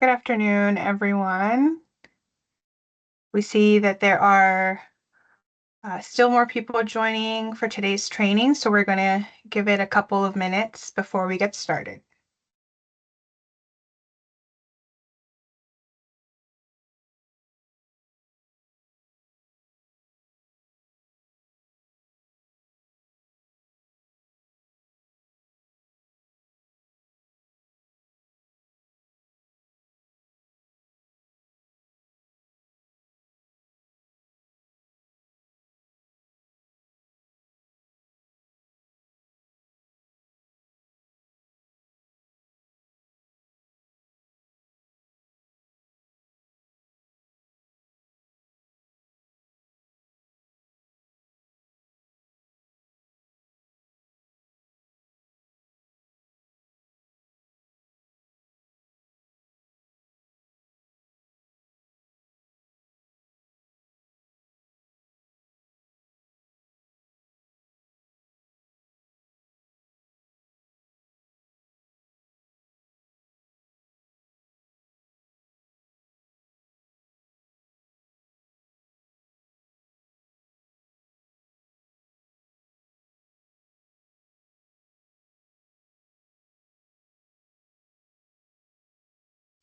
Good afternoon, everyone. We see that there are still more people joining for today's training, so we're going to give it a couple of minutes before we get started.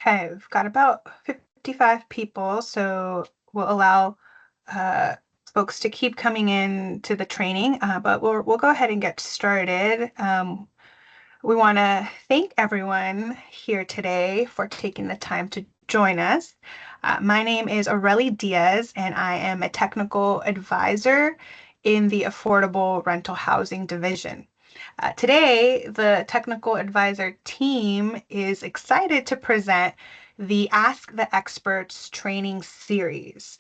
Okay, we've got about 55 people, so we'll allow uh, folks to keep coming in to the training, but we'll go ahead and get started. We want to thank everyone here today for taking the time to join us. My name is Aurelie Diaz, and I am a technical advisor in the Affordable Rental Housing Division. Today, the technical advisor team is excited to present the Ask the Experts training series.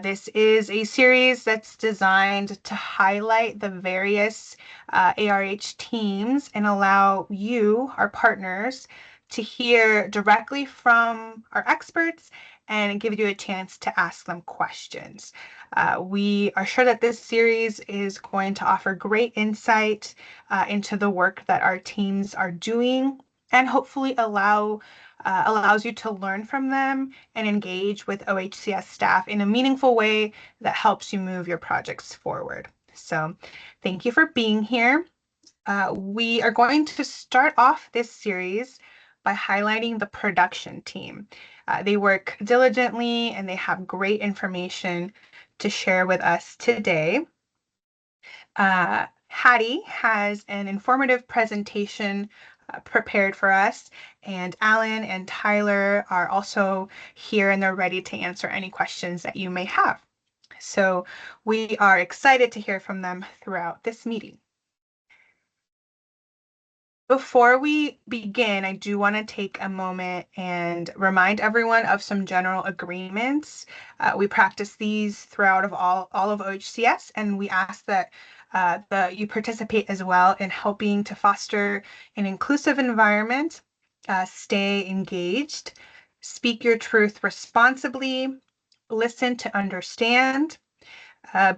This is a series that's designed to highlight the various ARH teams and allow you, our partners, to hear directly from our experts and give you a chance to ask them questions. We are sure that this series is going to offer great insight into the work that our teams are doing and hopefully allows you to learn from them and engage with OHCS staff in a meaningful way that helps you move your projects forward. So thank you for being here. We are going to start off this series by highlighting the production team. They work diligently and they have great information to share with us today. Hattie has an informative presentation prepared for us, and Alan and Tyler are also here and they're ready to answer any questions that you may have. So we are excited to hear from them throughout this meeting. Before we begin, I do want to take a moment and remind everyone of some general agreements. We practice these throughout all of OHCS, and we ask that you participate as well in helping to foster an inclusive environment, stay engaged, speak your truth responsibly, listen to understand,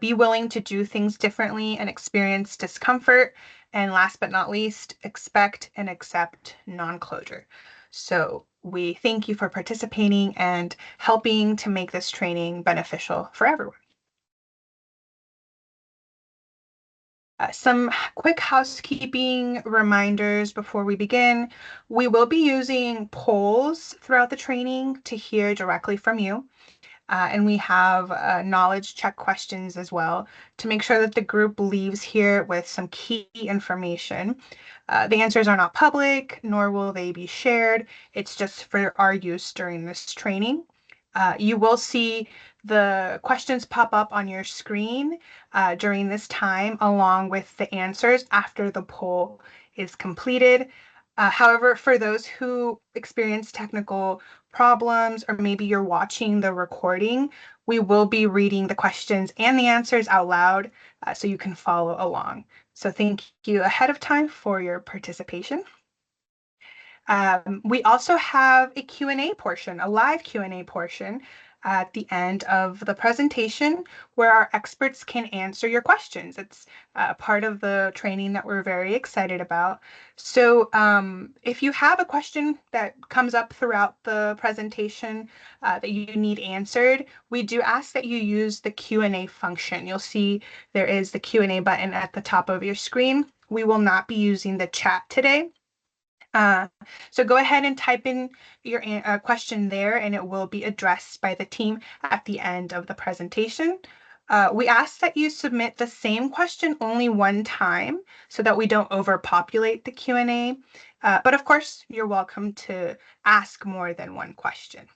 be willing to do things differently and experience discomfort. And last but not least, expect and accept non-closure. So we thank you for participating and helping to make this training beneficial for everyone. Some quick housekeeping reminders before we begin. We will be using polls throughout the training to hear directly from you. And we have knowledge check questions as well to make sure that the group leaves here with some key information. The answers are not public, nor will they be shared. It's just for our use during this training. You will see the questions pop up on your screen during this time, along with the answers after the poll is completed. However, for those who experience technical problems, or maybe you're watching the recording, we will be reading the questions and the answers out loud so you can follow along. So thank you ahead of time for your participation. We also have a Q&A portion, a live Q&A portion. at the end of the presentation where our experts can answer your questions. It's part of the training that we're very excited about. So if you have a question that comes up throughout the presentation that you need answered, we do ask that you use the Q&A function. You'll see there is the Q&A button at the top of your screen. We will not be using the chat today. Uh, so go ahead and type in your question there, and it will be addressed by the team at the end of the presentation. We ask that you submit the same question only one time so that we don't overpopulate the Q&A. But of course, you're welcome to ask more than one question.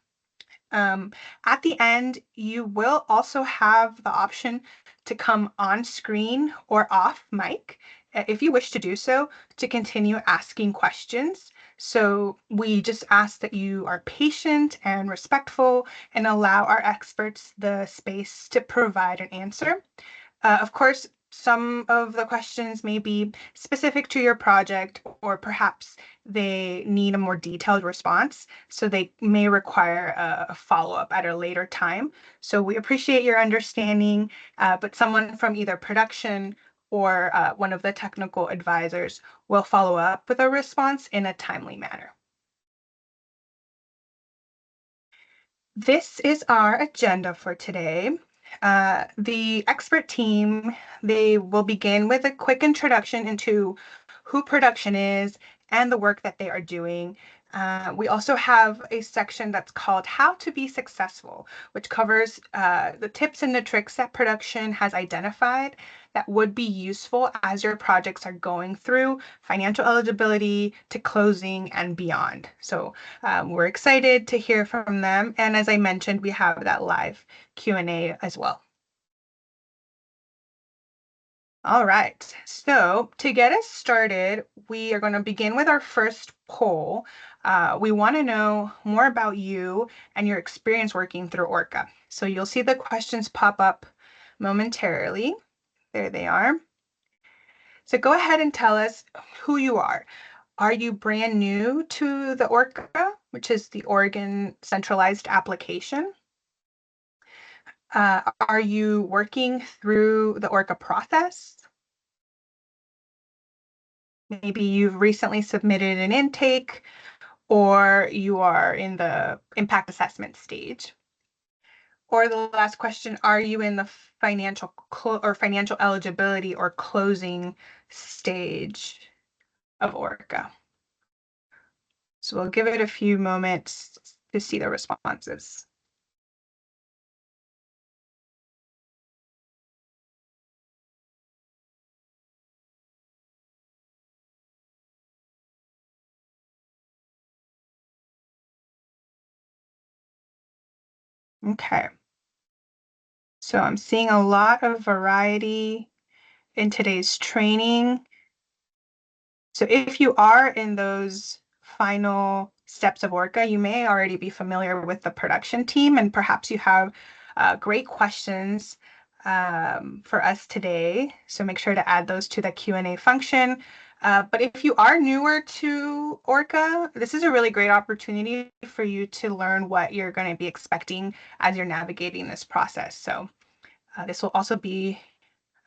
At the end, you will also have the option to come on screen or off mic if you wish to do so to continue asking questions. So we just ask that you are patient and respectful and allow our experts the space to provide an answer. Of course, some of the questions may be specific to your project, or perhaps they need a more detailed response, so they may require a follow-up at a later time. So we appreciate your understanding, but someone from either production or one of the technical advisors will follow up with a response in a timely manner. This is our agenda for today. The expert team, they will begin with a quick introduction into who production is and the work that they are doing. We also have a section that's called How to Be Successful, which covers the tips and the tricks that production has identified that would be useful as your projects are going through financial eligibility to closing and beyond. So we're excited to hear from them. And as I mentioned, we have that live Q&A as well. All right, so to get us started, we are going to begin with our first poll. We want to know more about you and your experience working through Orca. So you'll see the questions pop up momentarily. There they are. So go ahead and tell us who you are. Are you brand new to the Orca, which is the Oregon Centralized Application? Are you working through the Orca process? Maybe you've recently submitted an intake, or you are in the impact assessment stage. Or the last question, are you in the financial eligibility or closing stage of Orca? So we'll give it a few moments to see the responses. Okay. So I'm seeing a lot of variety in today's training. So if you are in those final steps of Orca, you may already be familiar with the production team, and perhaps you have great questions for us today. So make sure to add those to the Q&A function. But if you are newer to Orca, this is a really great opportunity for you to learn what you're going to be expecting as you're navigating this process. So this will also be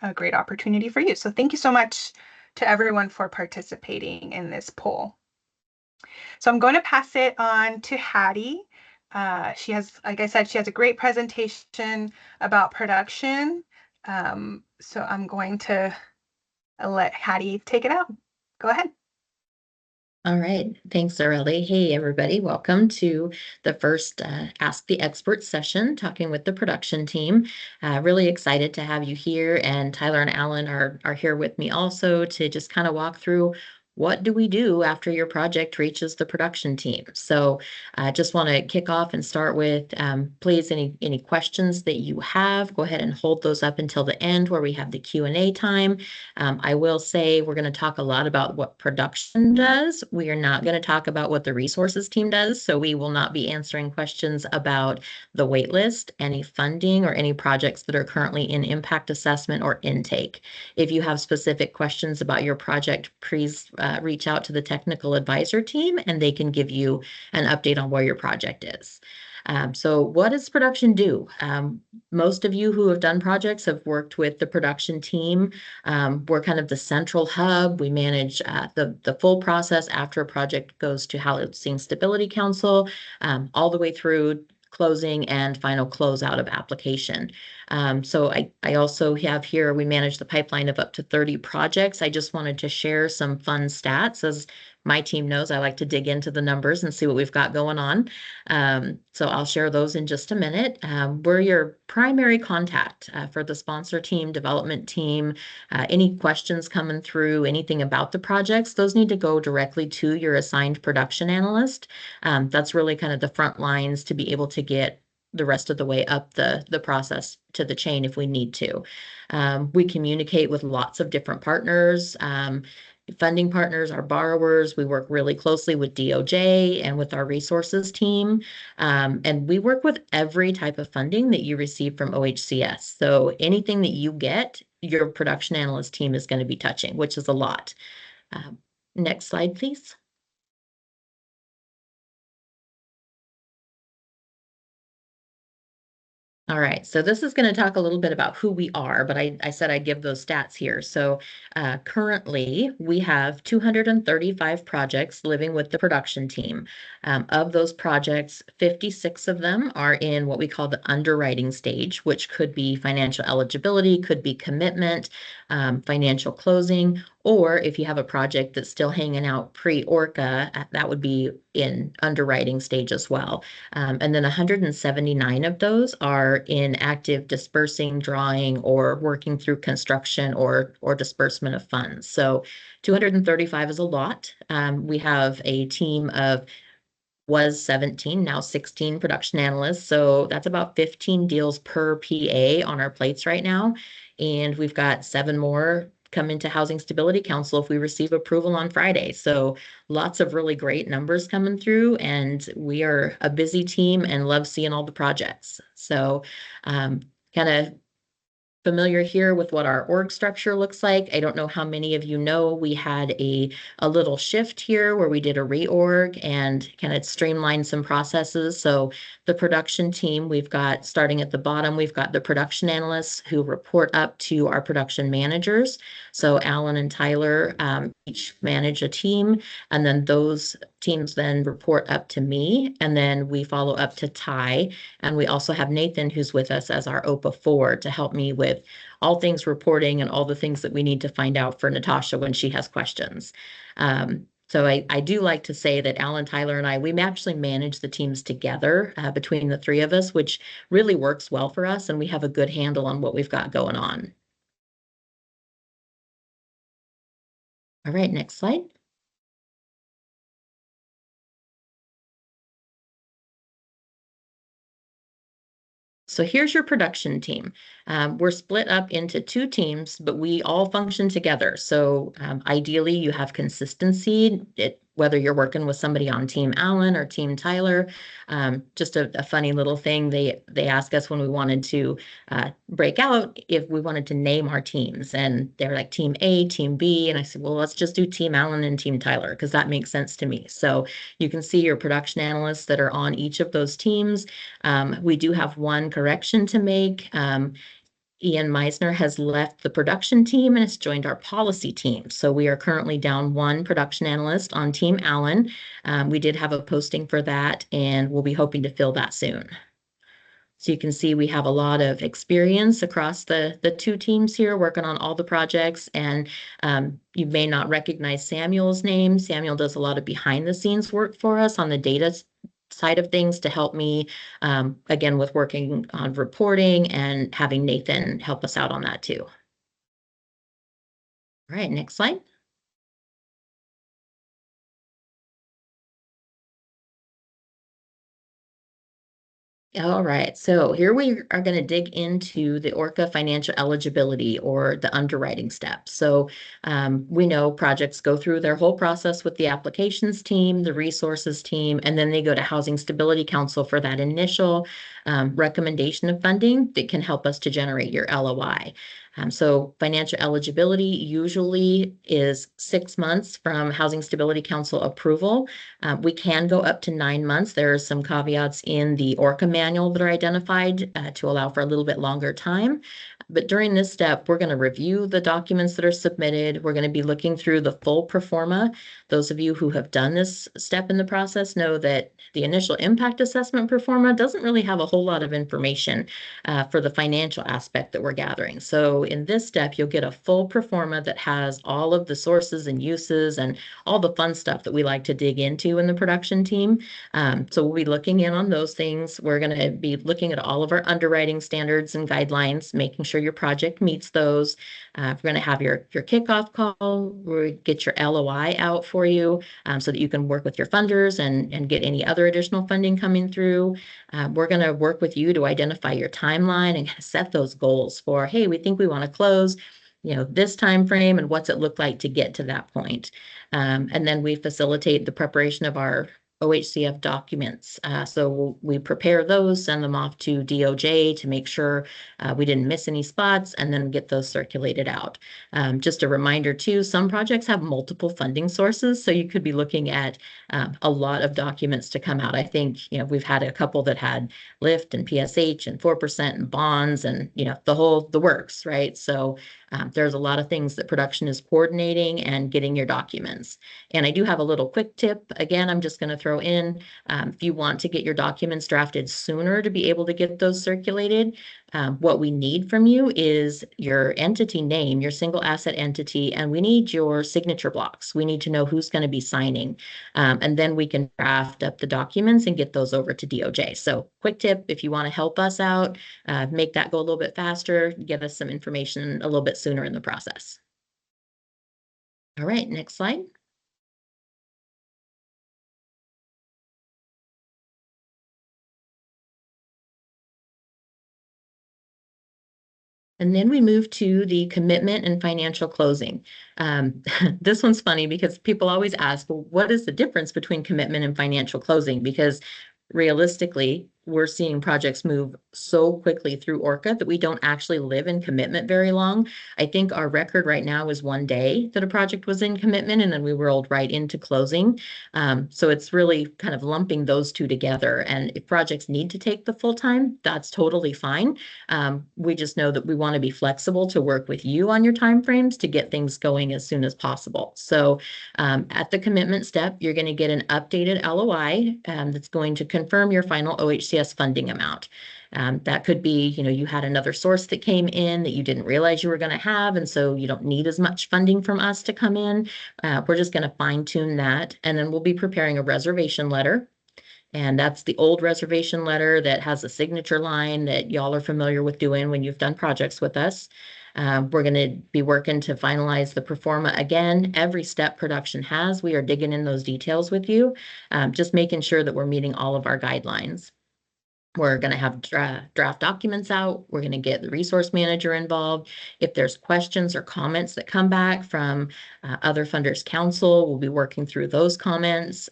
a great opportunity for you. So thank you so much to everyone for participating in this poll. So I'm going to pass it on to Hattie. She has, like I said, she has a great presentation about production. So I'm going to let Hattie take it out. Go ahead. All right. Thanks, Aurelie. Hey, everybody. Welcome to the first Ask the Expert session, talking with the production team. Really excited to have you here. And Tyler and Alan are here with me also to just kind of walk through what do we do after your project reaches the production team. So I just want to kick off and start with, please, any questions that you have, go ahead and hold those up until the end where we have the Q&A time. I will say we're going to talk a lot about what production does. We are not going to talk about what the resources team does. So we will not be answering questions about the waitlist, any funding, or any projects that are currently in impact assessment or intake. If you have specific questions about your project, please reach out to the technical advisor team and they can give you an update on where your project is. So what does production do? Most of you who have done projects have worked with the production team. We're kind of the central hub. We manage the full process after a project goes to Housing Stability Council, all the way through closing and final closeout of application. So I also have here, we manage the pipeline of up to 30 projects. I just wanted to share some fun stats. As my team knows, I like to dig into the numbers and see what we've got going on. So I'll share those in just a minute. We're your primary contact for the sponsor team, development team. Any questions coming through, anything about the projects, those need to go directly to your assigned production analyst. That's really kind of the front lines to be able to get the rest of the way up the process to the chain if we need to. We communicate with lots of different partners. Funding partners, our borrowers. We work really closely with DOJ and with our resources team. And we work with every type of funding that you receive from OHCS. So anything that you get, your production analyst team is going to be touching, which is a lot. Next slide, please. All right, so this is going to talk a little bit about who we are, but I said I'd give those stats here. So currently, we have 235 projects living with the production team. Of those projects, 56 of them are in what we call the underwriting stage, which could be financial eligibility, could be commitment, financial closing, or if you have a project that's still hanging out pre-ORCA, that would be in underwriting stage as well. And then 179 of those are in active dispersing, drawing, or working through construction or disbursement of funds. So 235 is a lot. We have a team of was 17, now 16 production analysts. So that's about 15 deals per PA on our plates right now. And we've got 7 more come into Housing Stability Council if we receive approval on Friday. So lots of really great numbers coming through, and we are a busy team and love seeing all the projects. So kind of familiar here with what our org structure looks like. I don't know how many of you know, we had a little shift here where we did a reorg and kind of streamlined some processes. So the production team, we've got, starting at the bottom, we've got the production analysts who report up to our production managers. So Alan and Tyler each manage a team, and then those teams then report up to me, and then we follow up to Ty. And we also have Nathan, who's with us as our OPA 4 to help me with all things reporting and all the things that we need to find out for Natasha when she has questions. So I do like to say that Alan, Tyler, and I, we actually manage the teams together between the 3 of us, which really works well for us, and we have a good handle on what we've got going on. All right, next slide. So here's your production team. We're split up into 2 teams, but we all function together. So ideally, you have consistency, whether you're working with somebody on Team Allen or Team Tyler. Just a funny little thing, they asked us when we wanted to break out if we wanted to name our teams. And they're like Team A, Team B. And I said, well, let's just do Team Allen and Team Tyler, because that makes sense to me. So you can see your production analysts that are on each of those teams. We do have one correction to make. Ian Meisner has left the production team and has joined our policy team. So we are currently down 1 production analyst on Team Allen. We did have a posting for that, and we'll be hoping to fill that soon. So you can see we have a lot of experience across the 2 teams here working on all the projects. And you may not recognize Samuel's name. Samuel does a lot of behind the scenes work for us on the data side of things to help me, again, with working on reporting and having Nathan help us out on that too. All right, next slide. All right, so here we are going to dig into the ORCA financial eligibility or the underwriting steps. So we know projects go through their whole process with the applications team, the resources team, and then they go to Housing Stability Council for that initial recommendation of funding that can help us to generate your LOI. So financial eligibility usually is 6 months from Housing Stability Council approval. We can go up to 9 months. There are some caveats in the ORCA manual that are identified to allow for a little bit longer time. But during this step, we're going to review the documents that are submitted. We're going to be looking through the full pro forma. Those of you who have done this step in the process know that the initial impact assessment pro forma doesn't really have a whole lot of information for the financial aspect that we're gathering. So in this step, you'll get a full pro forma that has all of the sources and uses and all the fun stuff that we like to dig into in the production team. So we'll be looking in on those things. We're going to be looking at all of our underwriting standards and guidelines, making sure your project meets those. We're going to have your kickoff call. We'll get your LOI out for you so that you can work with your funders and get any other additional funding coming through. We're going to work with you to identify your timeline and set those goals for, hey, we think we want to close, this time frame, and what's it look like to get to that point. And then we facilitate the preparation of our OHCF documents. So we prepare those, send them off to DOJ to make sure we didn't miss any spots, and then get those circulated out. Just a reminder too, some projects have multiple funding sources, so you could be looking at a lot of documents to come out. I think, we've had a couple that had LIFT and PSH and 4% and bonds and, the works, right? So there's a lot of things that production is coordinating and getting your documents. And I do have a little quick tip. Again, I'm just going to throw in, if you want to get your documents drafted sooner to be able to get those circulated, what we need from you is your entity name, your single asset entity, and we need your signature blocks. We need to know who's going to be signing. And then we can draft up the documents and get those over to DOJ. So quick tip, if you want to help us out, make that go a little bit faster, give us some information a little bit sooner in the process. All right, next slide. And then we move to the commitment and financial closing. This one's funny because people always ask, well, what is the difference between commitment and financial closing? Because realistically, we're seeing projects move so quickly through ORCA that we don't actually live in commitment very long. I think our record right now is 1 day that a project was in commitment, and then we rolled right into closing. So it's really kind of lumping those two together. And if projects need to take the full time, that's totally fine. We just know that we want to be flexible to work with you on your timeframes to get things going as soon as possible. So at the commitment step, you're going to get an updated LOI that's going to confirm your final OHCS funding amount. That could be, you had another source that came in that you didn't realize you were going to have, and so you don't need as much funding from us to come in. We're just going to fine tune that, and then we'll be preparing a reservation letter. And that's the old reservation letter that has a signature line that y'all are familiar with doing when you've done projects with us. We're going to be working to finalize the pro forma again. Every step production has, we are digging in those details with you, just making sure that we're meeting all of our guidelines. We're going to have draft documents out. We're going to get the resource manager involved. If there's questions or comments that come back from other funders council, we'll be working through those comments.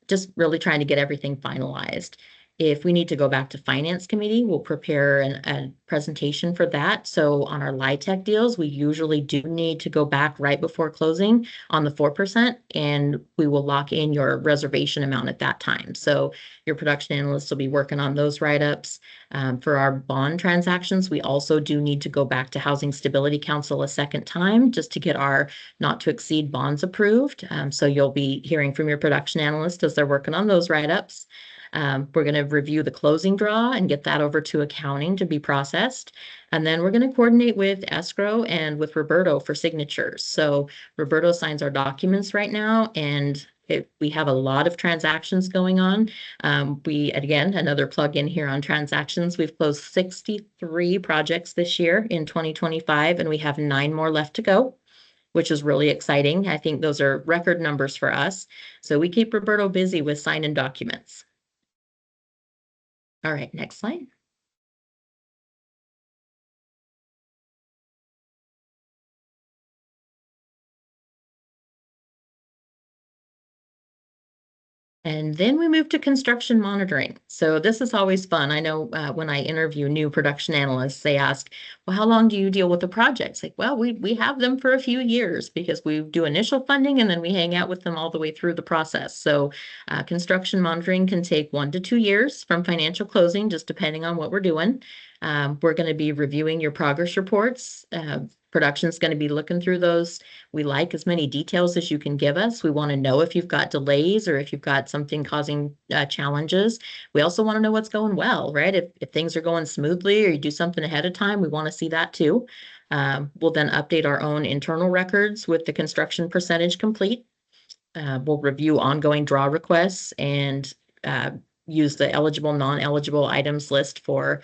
Just really trying to get everything finalized. If we need to go back to finance committee, we'll prepare a presentation for that. So on our LIHTC deals, we usually do need to go back right before closing on the 4%, and we will lock in your reservation amount at that time. So your production analysts will be working on those write-ups. For our bond transactions, we also do need to go back to Housing Stability Council a second time just to get our not to exceed bonds approved. So you'll be hearing from your production analyst as they're working on those write-ups. We're going to review the closing draw and get that over to accounting to be processed. And then we're going to coordinate with escrow and with Roberto for signatures. So Roberto signs our documents right now, and we have a lot of transactions going on. Again, another plug in here on transactions. We've closed 63 projects this year in 2025, and we have 9 more left to go, which is really exciting. I think those are record numbers for us. So we keep Roberto busy with signing documents. All right, next slide. And then we move to construction monitoring. So this is always fun. I know when I interview new production analysts, they ask, well, how long do you deal with the projects? Like, well, we have them for a few years because we do initial funding and then we hang out with them all the way through the process. So construction monitoring can take 1 to 2 years from financial closing, just depending on what we're doing. We're going to be reviewing your progress reports. Production's going to be looking through those. We like as many details as you can give us. We want to know if you've got delays or if you've got something causing challenges. We also want to know what's going well, right? If things are going smoothly or you do something ahead of time, we want to see that too. We'll then update our own internal records with the construction percentage complete. We'll review ongoing draw requests and use the eligible, non-eligible items list for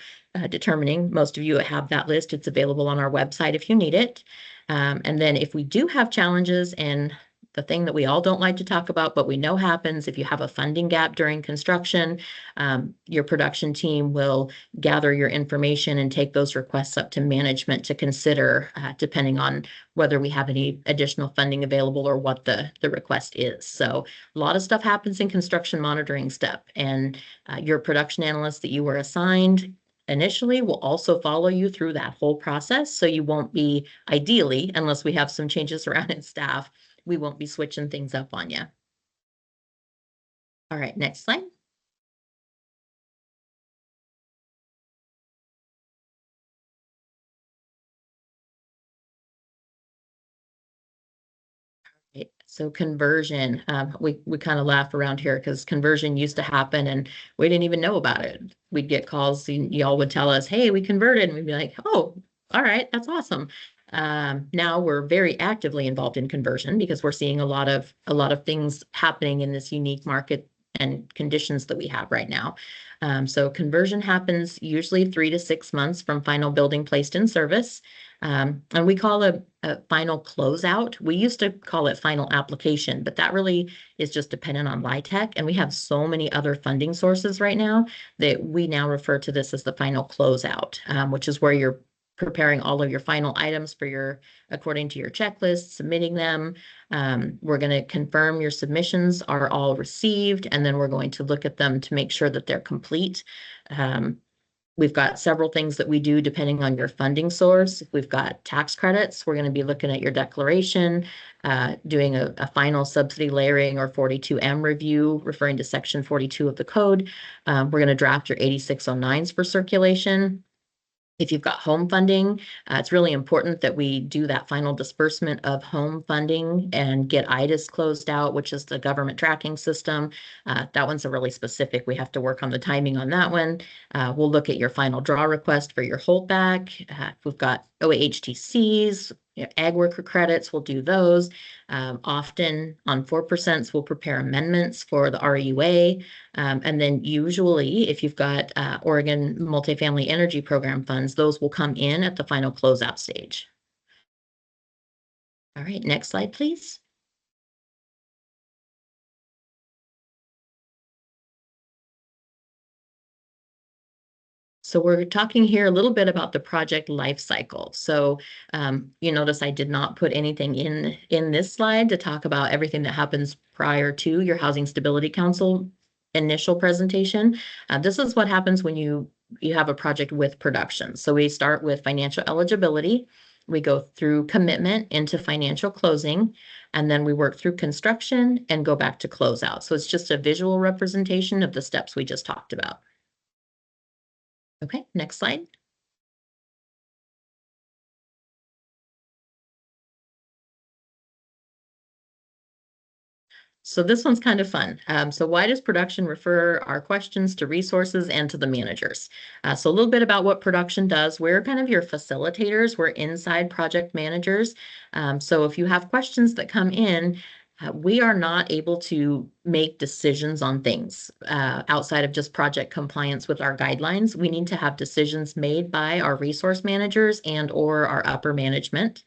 determining. Most of you have that list. It's available on our website if you need it. And then if we do have challenges, and the thing that we all don't like to talk about, but we know happens if you have a funding gap during construction, your production team will gather your information and take those requests up to management to consider, depending on whether we have any additional funding available or what the request is. So a lot of stuff happens in construction monitoring step, and your production analyst that you were assigned initially will also follow you through that whole process. So you won't be, ideally, unless we have some changes around in staff, we won't be switching things up on you. All right, next slide. So conversion, we kind of laugh around here because conversion used to happen and we didn't even know about it. We'd get calls, and y'all would tell us, hey, we converted, and we'd be like, oh, all right, that's awesome. Now we're very actively involved in conversion because we're seeing a lot of things happening in this unique market and conditions that we have right now. So conversion happens usually 3 to 6 months from final building placed in service. And we call a final closeout. We used to call it final application, but that really is just dependent on LIHTC. And we have so many other funding sources right now that we now refer to this as the final closeout, which is where you're preparing all of your final items for according to your checklist, submitting them. We're going to confirm your submissions are all received, and then we're going to look at them to make sure that they're complete. We've got several things that we do depending on your funding source. If we've got tax credits, we're going to be looking at your declaration, doing a final subsidy layering or 42M review, referring to Section 42 of the code. We're going to draft your 8609s for circulation. If you've got home funding, it's really important that we do that final disbursement of home funding and get IDIS closed out, which is the government tracking system. That one's a really specific. We have to work on the timing on that one. We'll look at your final draw request for your holdback. We've got OAHTCs, ag worker credits, we'll do those. Often on 4%, we'll prepare amendments for the RUA. And then usually if you've got Oregon Multifamily Energy Program funds, those will come in at the final closeout stage. All right, next slide, please. So we're talking here a little bit about the project life cycle. So you notice I did not put anything in this slide to talk about everything that happens prior to your Housing Stability Council initial presentation. This is what happens when you have a project with production. So we start with financial eligibility. We go through commitment into financial closing, and then we work through construction and go back to closeout. So it's just a visual representation of the steps we just talked about. Okay, next slide. So this one's kind of fun. So why does production refer our questions to resources and to the managers? So a little bit about what production does. We're kind of your facilitators. We're inside project managers. So if you have questions that come in, we are not able to make decisions on things outside of just project compliance with our guidelines. We need to have decisions made by our resource managers and or our upper management.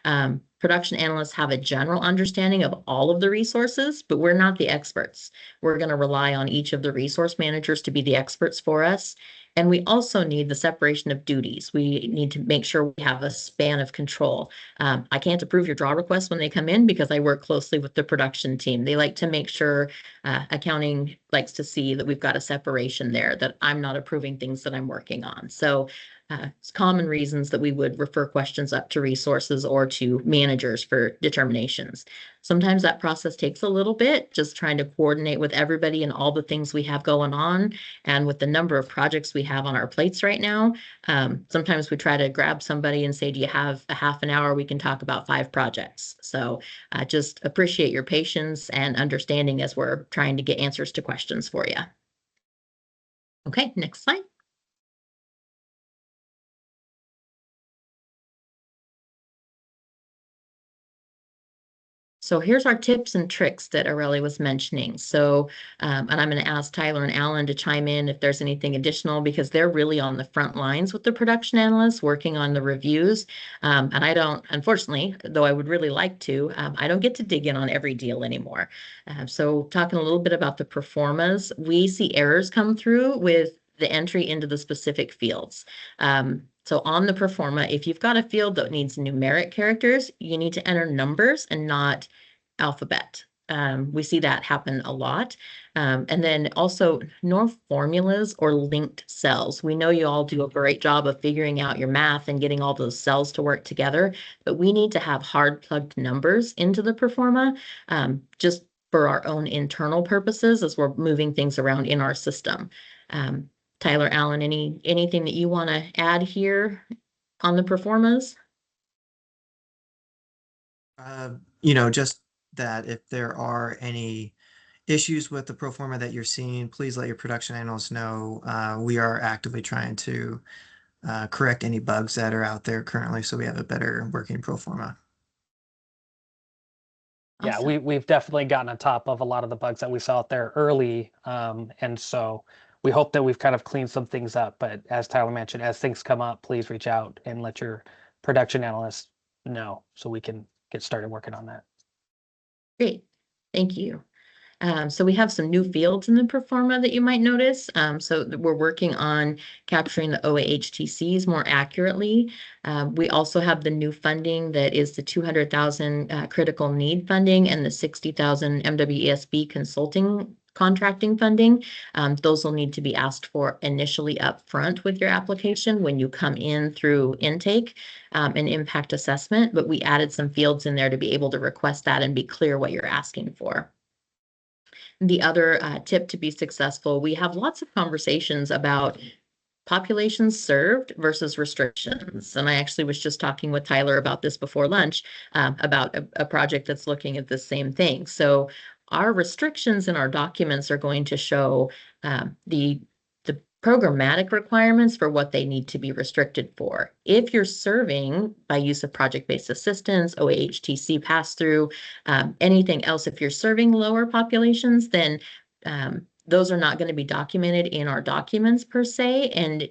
Production analysts have a general understanding of all of the resources, but we're not the experts. We're going to rely on each of the resource managers to be the experts for us. And we also need the separation of duties. We need to make sure we have a span of control. I can't approve your draw requests when they come in because I work closely with the production team. They like to make sure accounting likes to see that we've got a separation there, that I'm not approving things that I'm working on. So it's common reasons that we would refer questions up to resources or to managers for determinations. Sometimes that process takes a little bit, just trying to coordinate with everybody and all the things we have going on. And with the number of projects we have on our plates right now, sometimes we try to grab somebody and say, do you have a half an hour? We can talk about 5 projects. So just appreciate your patience and understanding as we're trying to get answers to questions for you. Okay, next slide. So here's our tips and tricks that Aurelie was mentioning. So, and I'm going to ask Tyler and Alan to chime in if there's anything additional because they're really on the front lines with the production analysts working on the reviews. And I don't, unfortunately, though I would really like to, I don't get to dig in on every deal anymore. So talking a little bit about the performas, we see errors come through with the entry into the specific fields. So on the performa, if you've got a field that needs numeric characters, you need to enter numbers and not alphabet. We see that happen a lot. And then also no formulas or linked cells. We know you all do a great job of figuring out your math and getting all those cells to work together, but we need to have hard plugged numbers into the performa just for our own internal purposes as we're moving things around in our system. Tyler, Allen, anything that you want to add here on the performas? Just that if there are any issues with the pro forma that you're seeing, please let your production analysts know. We are actively trying to correct any bugs that are out there currently so we have a better working pro forma. Yeah, Awesome. we've definitely gotten on top of a lot of the bugs that we saw out there early. And so we hope that we've kind of cleaned some things up. But as Tyler mentioned, as things come up, please reach out and let your production analyst know so we can get started working on that. Great. Thank you. So we have some new fields in the performa that you might notice. So we're working on capturing the OAHTCs more accurately. We also have the new funding that is the 200,000 critical need funding and the 60,000 MWESB consulting contracting funding. Those will need to be asked for initially up front with your application when you come in through intake and impact assessment, but we added some fields in there to be able to request that and be clear what you're asking for. The other tip to be successful, we have lots of conversations about populations served versus restrictions. And I actually was just talking with Tyler about this before lunch about a project that's looking at the same thing. So our restrictions in our documents are going to show the programmatic requirements for what they need to be restricted for. If you're serving by use of project-based assistance, OAHTC pass-through, anything else, if you're serving lower populations, then those are not going to be documented in our documents per se, and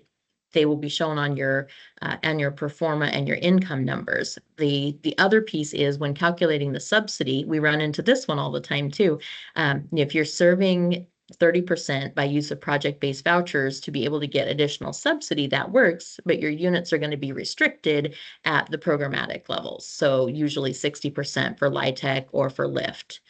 they will be shown on your performa and your income numbers. The other piece is when calculating the subsidy, we run into this one all the time too. If you're serving 30% by use of project-based vouchers to be able to get additional subsidy, that works, but your units are going to be restricted at the programmatic levels. So usually 60% for LIHTC or for LIFT.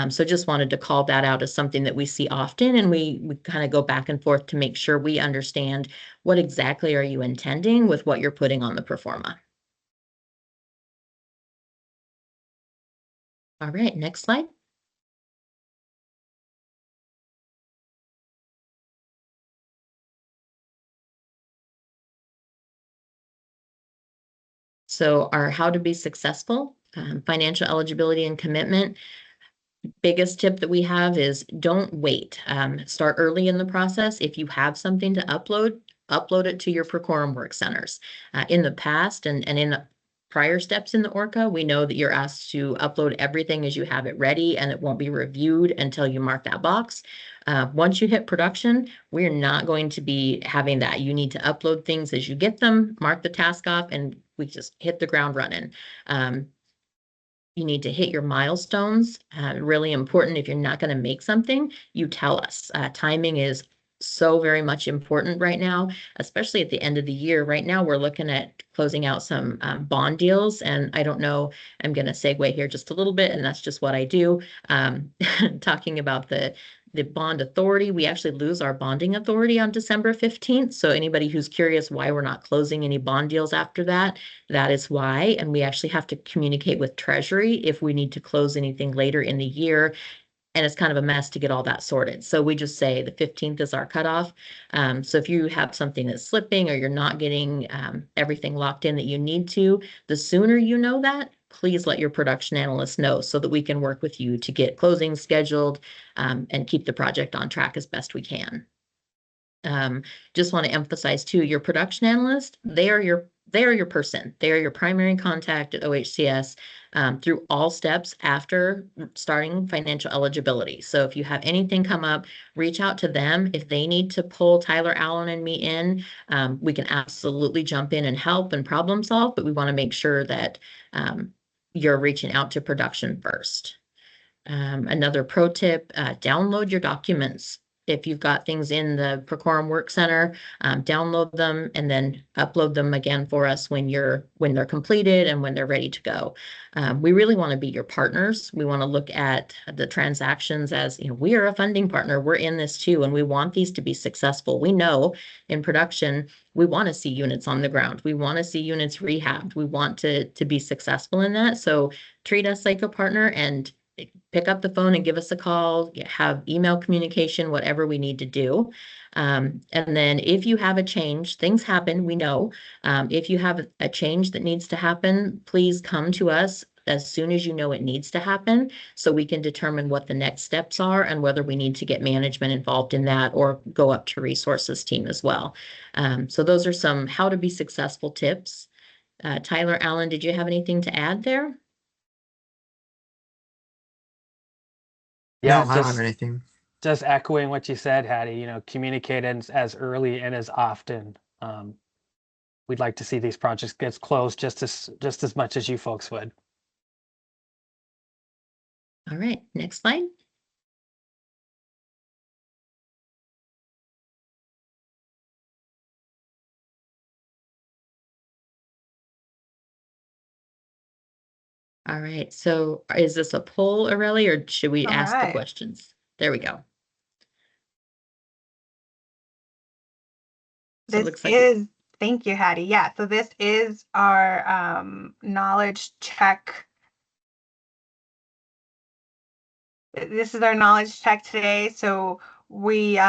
So just wanted to call that out as something that we see often, and we kind of go back and forth to make sure we understand what exactly are you intending with what you're putting on the performa. All right, next slide. So our how to be successful, financial eligibility and commitment. Biggest tip that we have is don't wait. Start early in the process. If you have something to upload it to your Procorum work centers. In the past and in prior steps in the ORCA, we know that you're asked to upload everything as you have it ready, and it won't be reviewed until you mark that box. Once you hit production, we're not going to be having that. You need to upload things as you get them, mark the task off, and we just hit the ground running. You need to hit your milestones. Really important. If you're not going to make something, you tell us. Timing is so very much important right now, especially at the end of the year. Right now, we're looking at closing out some bond deals. And I don't know, I'm going to segue here just a little bit, and that's just what I do. Talking about the bond authority, we actually lose our bonding authority on December 15th. So anybody who's curious why we're not closing any bond deals after that, that is why. And we actually have to communicate with Treasury if we need to close anything later in the year. And it's kind of a mess to get all that sorted. So we just say the 15th is our cutoff. So if you have something that's slipping or you're not getting everything locked in that you need to, the sooner you know that, please let your production analyst know so that we can work with you to get closings scheduled and keep the project on track as best we can. Just want to emphasize too, your production analyst, they are your person. They are your primary contact at OHCS through all steps after starting financial eligibility. So if you have anything come up, reach out to them. If they need to pull Tyler, Allen, and me in, we can absolutely jump in and help and problem solve, but we want to make sure that you're reaching out to production first. Another pro tip, download your documents. If you've got things in the Procorum Work Center, download them and then upload them again for us when they're completed and when they're ready to go. We really want to be your partners. We want to look at the transactions as, we are a funding partner. We're in this too, and we want these to be successful. We know in production, we want to see units on the ground. We want to see units rehabbed. We want to be successful in that. So treat us like a partner and pick up the phone and give us a call, have email communication, whatever we need to do. And then if you have a change, things happen, we know. If you have a change that needs to happen, please come to us as soon as you know it needs to happen so we can determine what the next steps are and whether we need to get management involved in that or go up to resources team as well. So those are some how to be successful tips. Tyler, Allen, did you have anything to add there? Yeah, No, I don't have anything. just echoing what you said, Hattie, communicate as early and as often. We'd like to see these projects get closed just as much as you folks would. All right, next slide. All right, so is this a poll, Aurelie, or should we ask the right. questions? There we go. So it This looks like is, thank you, Hattie. Yeah, so this is our knowledge check. This is our knowledge check today. So we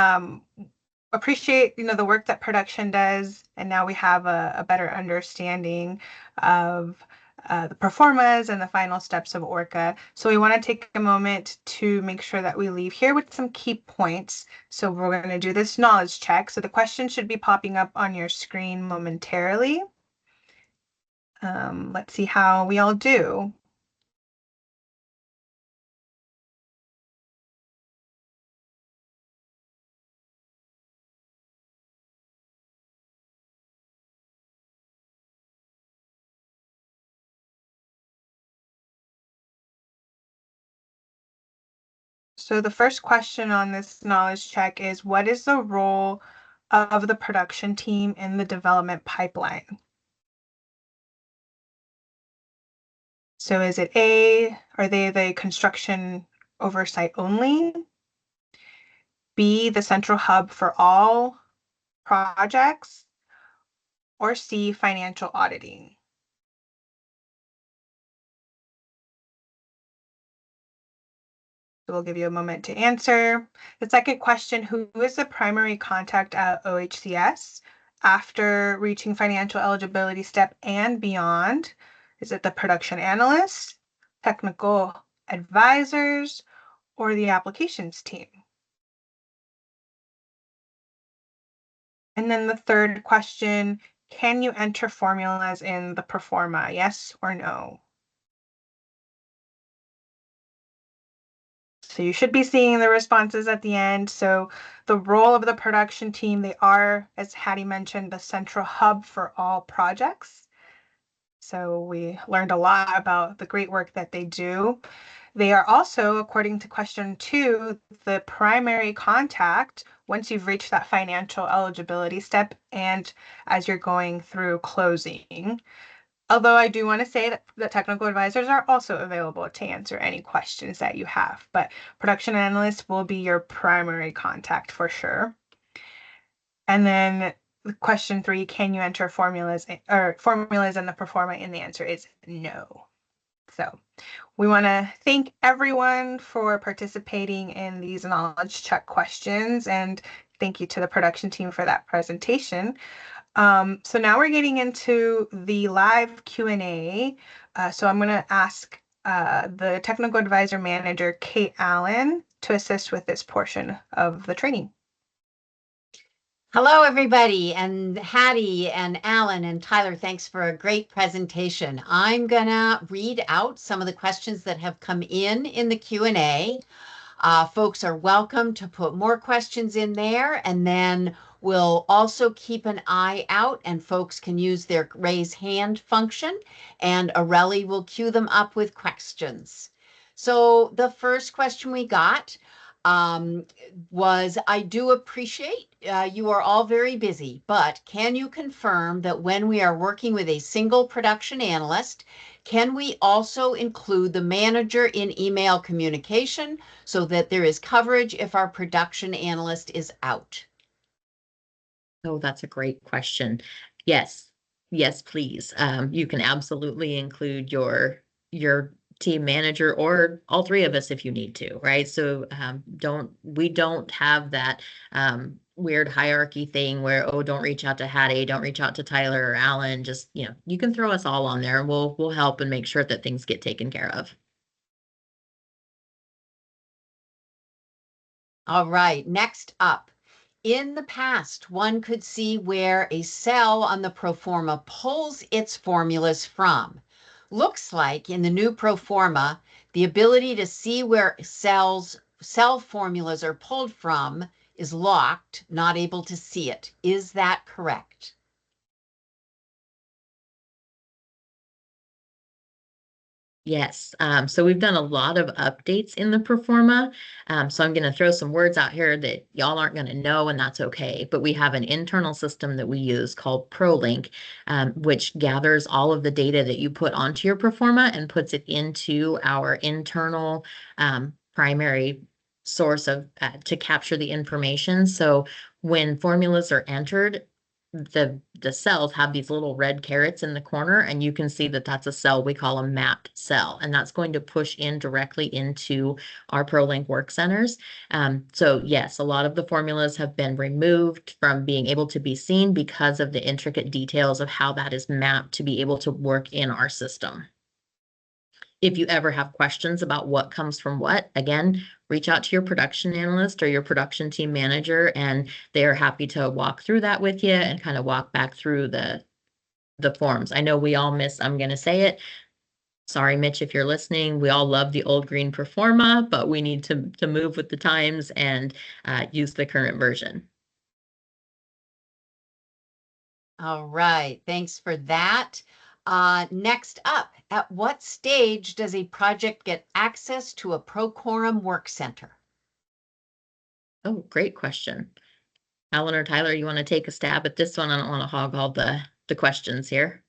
appreciate, the work that production does, and now we have a better understanding of the performas and the final steps of ORCA. So we want to take a moment to make sure that we leave here with some key points. So we're going to do this knowledge check. So the question should be popping up on your screen momentarily. Let's see how we all do. So the first question on this knowledge check is, what is the role of the production team in the development pipeline? So is it A, are they the construction oversight only? B, the central hub for all projects? Or C, financial auditing? So we'll give you a moment to answer. The second question, who is the primary contact at OHCS after reaching financial eligibility step and beyond? Is it the production analyst, technical advisors, or the applications team? And then the third question, can you enter formulas in the Performa? Yes or no? So you should be seeing the responses at the end. So the role of the production team, they are, as Hattie mentioned, the central hub for all projects. So we learned a lot about the great work that they do. They are also, according to question 2, the primary contact once you've reached that financial eligibility step and as you're going through closing. Although I do want to say that the technical advisors are also available to answer any questions that you have, but production analyst will be your primary contact for sure. And then question 3, can you enter formulas in the Performa? And the answer is no. So we want to thank everyone for participating in these knowledge check questions, and thank you to the production team for that presentation. So now we're getting into the live Q&A. So I'm going to ask the technical advisor manager, Kate Allen, to assist with this portion of the training. Hello, everybody, and Hattie and Alan and Tyler, thanks for a great presentation. I'm gonna read out some of the questions that have come in the Q&A. Folks are welcome to put more questions in there, and then we'll also keep an eye out, and folks can use their raise hand function, and Aurelie will queue them up with questions. So the first question we got was, I do appreciate you are all very busy, but can you confirm that when we are working with a single production analyst, can we also include the manager in email communication so that there is coverage if our production analyst is out? Oh, that's a great question. Yes, yes, please. You can absolutely include your team manager or all three of us if you need to, right? So we don't have that weird hierarchy thing where, oh, don't reach out to Hattie, don't reach out to Tyler or Alan. Just, you can throw us all on there and we'll help and make sure that things get taken care of. All right, next up. In the past, one could see where a cell on the Proforma pulls its formulas from. Looks like in the new Proforma, the ability to see where cell formulas are pulled from is locked, not able to see it. Is that correct? Yes, so we've done a lot of updates in the Performa. So I'm going to throw some words out here that y'all aren't going to know, and that's okay. But we have an internal system that we use called ProLink, which gathers all of the data that you put onto your Performa and puts it into our internal primary source of to capture the information. So when formulas are entered, the cells have these little red carrots in the corner, and you can see that that's a cell we call a mapped cell, and that's going to push in directly into our ProLink work centers. So yes, a lot of the formulas have been removed from being able to be seen because of the intricate details of how that is mapped to be able to work in our system. If you ever have questions about what comes from what, again, reach out to your production analyst or your production team manager, and they are happy to walk through that with you and kind of walk back through the forms. I know we all miss, I'm going to say it. Sorry, Mitch, if you're listening, we all love the old green Performa, but we need to move with the times and use the current version. All right, thanks for that. Next up, at what stage does a project get access to a Procorum Work Center? Oh, great question. Alan or Tyler, you want to take a stab at this one? I don't want to hog all the questions here.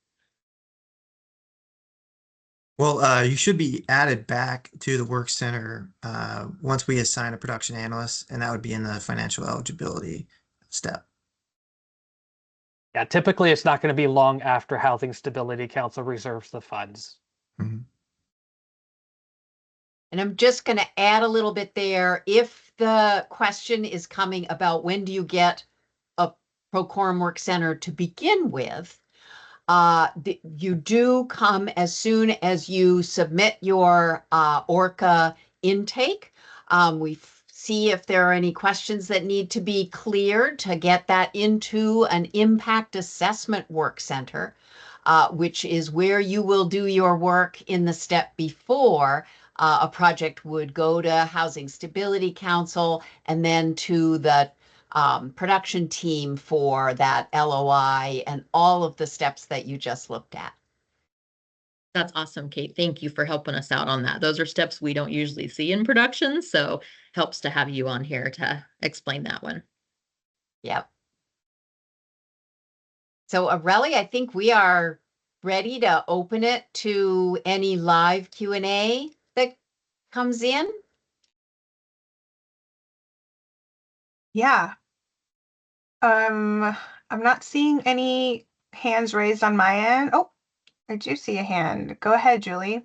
Well, you should be added back to the work center once we assign a production analyst, and that would be in the financial eligibility step. Yeah, typically it's not going to be long after Housing Stability Council reserves the funds. Mm-hmm. And I'm just going to add a little bit there. If the question is coming about when do you get a Procorum Work Center to begin with, you do come as soon as you submit your ORCA intake. We see if there are any questions that need to be cleared to get that into an impact assessment work center, which is where you will do your work in the step before a project would go to Housing Stability Council and then to the production team for that LOI and all of the steps that you just looked at. That's awesome, Kate. Thank you for helping us out on that. Those are steps we don't usually see in production, so helps to have you on here to explain that one. Yep. So Aurelie, I think we are ready to open it to any live Q&A that comes in. Yeah. I'm not seeing any hands raised on my end. Oh, I do see a hand. Go ahead, Julie.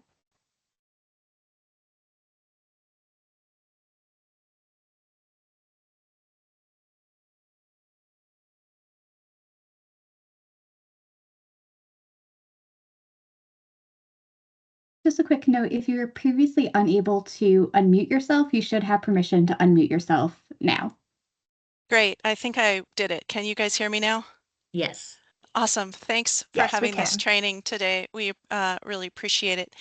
Just a quick note, if you were previously unable to unmute yourself, you should have permission to unmute yourself now. Great. I think I did it. Can you guys hear me now? Yes. Awesome. Thanks for Yes, we having this can. training today. We really appreciate it.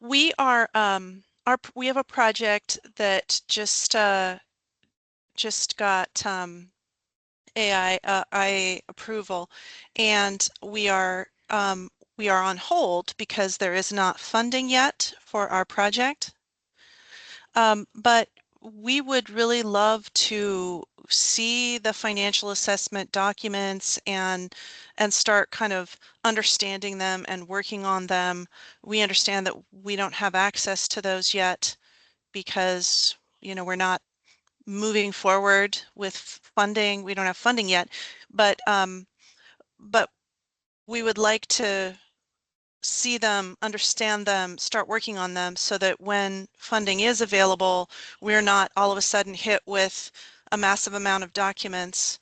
We are we have a project that just got AI approval, and we are on hold because there is not funding yet for our project. But we would really love to see the financial assessment documents and start kind of understanding them and working on them. We understand that we don't have access to those yet because, you know, we're not moving forward with funding. We don't have funding yet, but we would like to see them, understand them, start working on them so that when funding is available, we're not all of a sudden hit with a massive amount of documents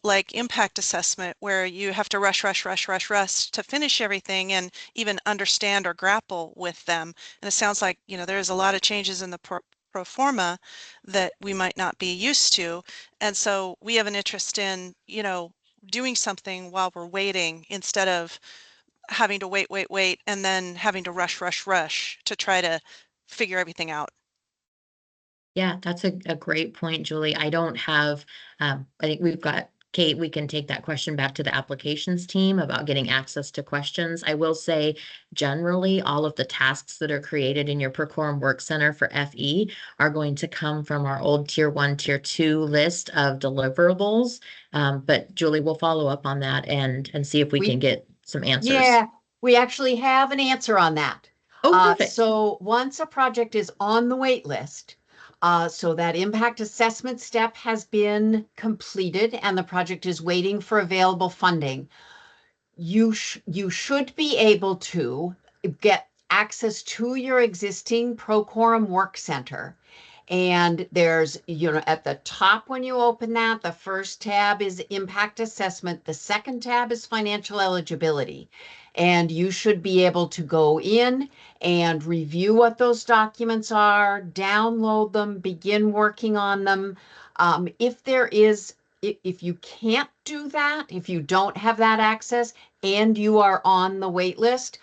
like impact assessment, where you have to rush to finish everything and even understand or grapple with them. And it sounds like, you know, there's a lot of changes in the pro forma that we might not be used to. And so we have an interest in, you know, doing something while we're waiting instead of having to wait, and then having to rush to try to figure everything out. Yeah, that's a great point, Julie. I don't have, I think we've got Kate, we can take that question back to the applications team about getting access to questions. I will say generally all of the tasks that are created in your Procorum Work Center for FE are going to come from our old tier 1, tier 2 list of deliverables. But Julie, we'll follow up on that and see if we can get some answers. Yeah, we actually have an answer on that. Oh, perfect. So once a project is on the wait list, so that impact assessment step has been completed and the project is waiting for available funding, you should be able to get access to your existing Procorum Work Center. And there's, you know, at the top when you open that, the first tab is impact assessment. The second tab is financial eligibility. And you should be able to go in and review what those documents are, download them, begin working on them. If you can't do that, if you don't have that access and you are on the wait list,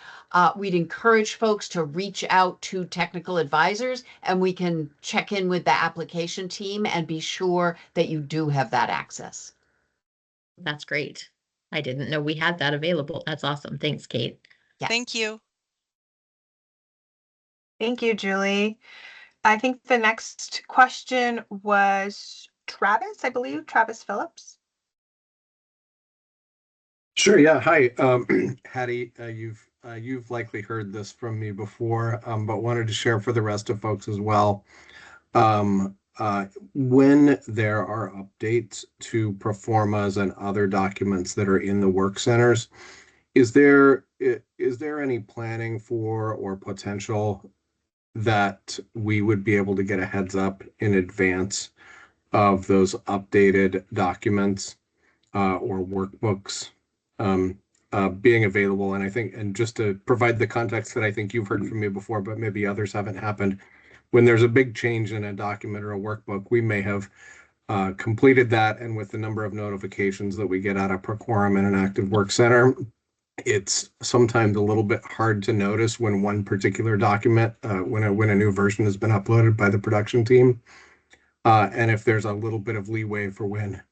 we'd encourage folks to reach out to technical advisors and we can check in with the application team and be sure that you do have that access. That's great. I didn't know we had that available. That's awesome. Thanks, Kate. Yeah. Thank you. Thank you, Julie. I think the next question was Travis, I believe, Travis Phillips. Sure. Yeah. Hi, Hattie. You've likely heard this from me before, but wanted to share for the rest of folks as well. When there are updates to proformas and other documents that are in the work centers, is there any planning for or potential that we would be able to get a heads up in advance of those updated documents or workbooks being available? And I think, and just to provide the context that I think you've heard from me before, but maybe others haven't happened, when there's a big change in a document or a workbook, we may have completed that, and with the number of notifications that we get out of Procorum and an active work center, it's sometimes a little bit hard to notice when one particular document, when a new version has been uploaded by the production team. And if there's a little bit of leeway for when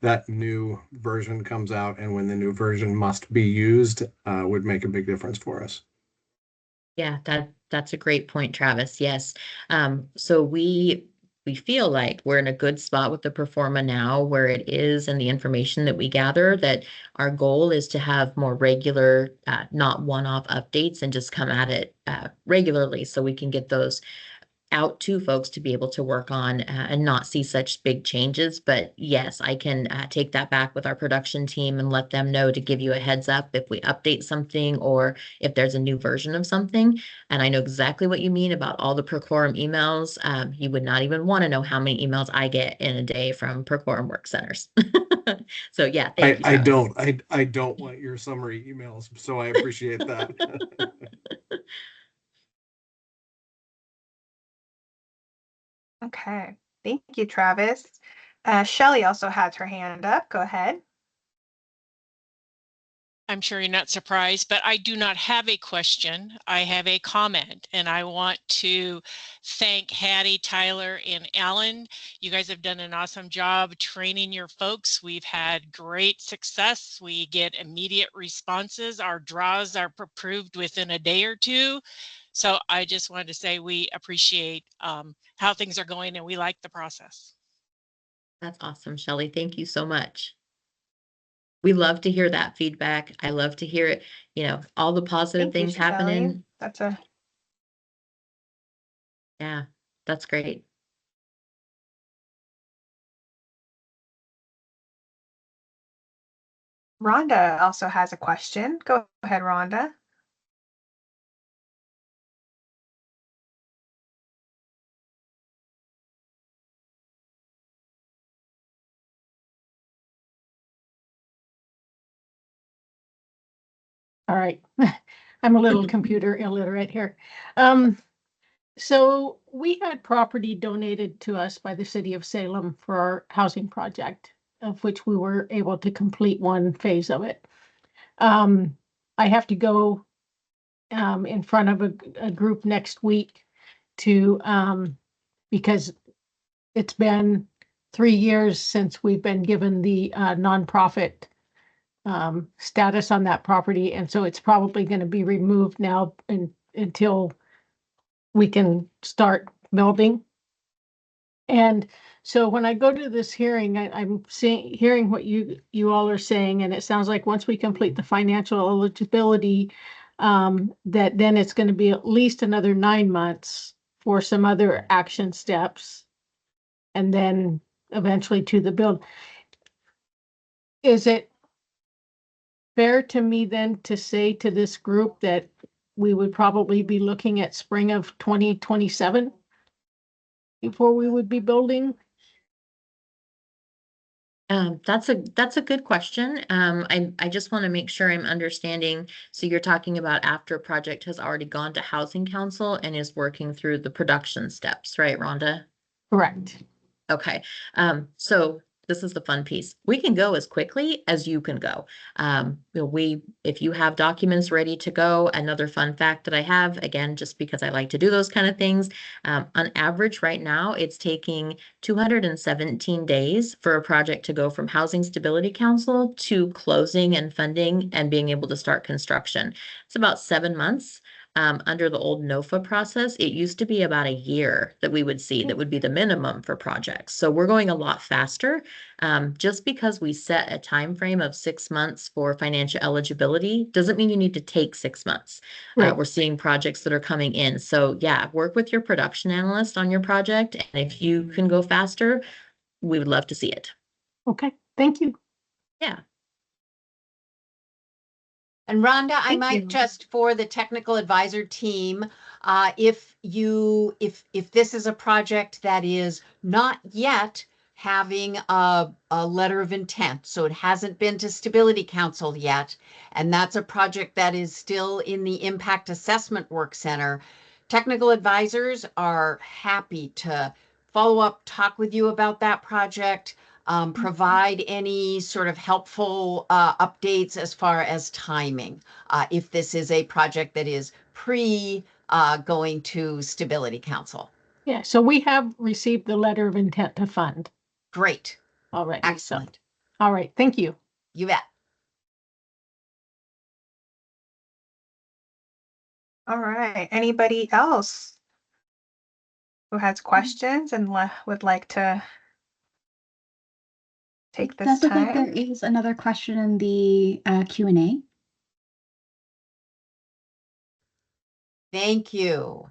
that new version comes out and when the new version must be used, would make a big difference for us. Yeah, that's a great point, Travis. Yes. So we feel like we're in a good spot with the Performa now, where it is and the information that we gather, that our goal is to have more regular, not one-off updates, and just come at it regularly so we can get those out to folks to be able to work on and not see such big changes. But yes, I can take that back with our production team and let them know to give you a heads up if we update something or if there's a new version of something. And I know exactly what you mean about all the Procorum emails. You would not even want to know how many emails I get in a day from Procorum work centers. So yeah, thank you, Travis. I don't want your summary emails, so I appreciate that. Okay. Thank you, Travis. Shelley also has her hand up. Go ahead. I'm sure you're not surprised, but I do not have a question. I have a comment, and I want to thank Hattie, Tyler, and Alan. You guys have done an awesome job training your folks. We've had great success. We get immediate responses. Our draws are approved within a day or two. So I just wanted to say we appreciate how things are going, and we like the process. That's awesome, Shelley. Thank you so much. We love to hear that feedback. I love to hear it, all the positive Thank you, things Shelley. happening. Yeah, that's great. Rhonda also has a question. Go ahead, Rhonda. All right. I'm a little computer illiterate here. So we had property donated to us by the city of Salem for our housing project, of which we were able to complete one phase of it. I have to go in front of a group next week to because it's been 3 years since we've been given the nonprofit status on that property, and so it's probably going to be removed now until we can start building. And so when I go to this hearing, I'm hearing what you all are saying, and it sounds like once we complete the financial eligibility, that then it's going to be at least another 9 months for some other action steps, and then eventually to the build. Is it fair to me then to say to this group that we would probably be looking at spring of 2027 before we would be building? That's a good question. I just want to make sure I'm understanding. So you're talking about after a project has already gone to Housing Council and is working through the production steps, right, Rhonda? Correct. Okay. So this is the fun piece. We can go as quickly as you can go. If you have documents ready to go, another fun fact that I have, again, just because I like to do those kind of things, on average right now, it's taking 217 days for a project to go from Housing Stability Council to closing and funding and being able to start construction. It's about 7 months. Under the old NOFA process, it used to be about a year that we would see that would be the minimum for projects. So we're going a lot faster. Just because we set a time frame of 6 months for financial eligibility doesn't mean you need to take 6 months. Right. We're seeing projects that are coming in. So yeah, work with your production analyst on your project. And if you can go faster, we would love to see it. Okay, thank you. Yeah. And Rhonda, I Thank might you. just for the technical advisor team, if this is a project that is not yet having a letter of intent, so it hasn't been to Stability Council yet, and that's a project that is still in the Impact Assessment Work Center, Technical advisors are happy to follow up, talk with you about that project, provide any sort of helpful updates as far as timing, if this is a project that is going to Stability Council. Yeah, so we have received the letter of intent to fund Great. already. Excellent. All right, thank you. You bet. All right. Anybody else who has questions and would like to take this Does look like time? there is another question in the Q&A. Thank you.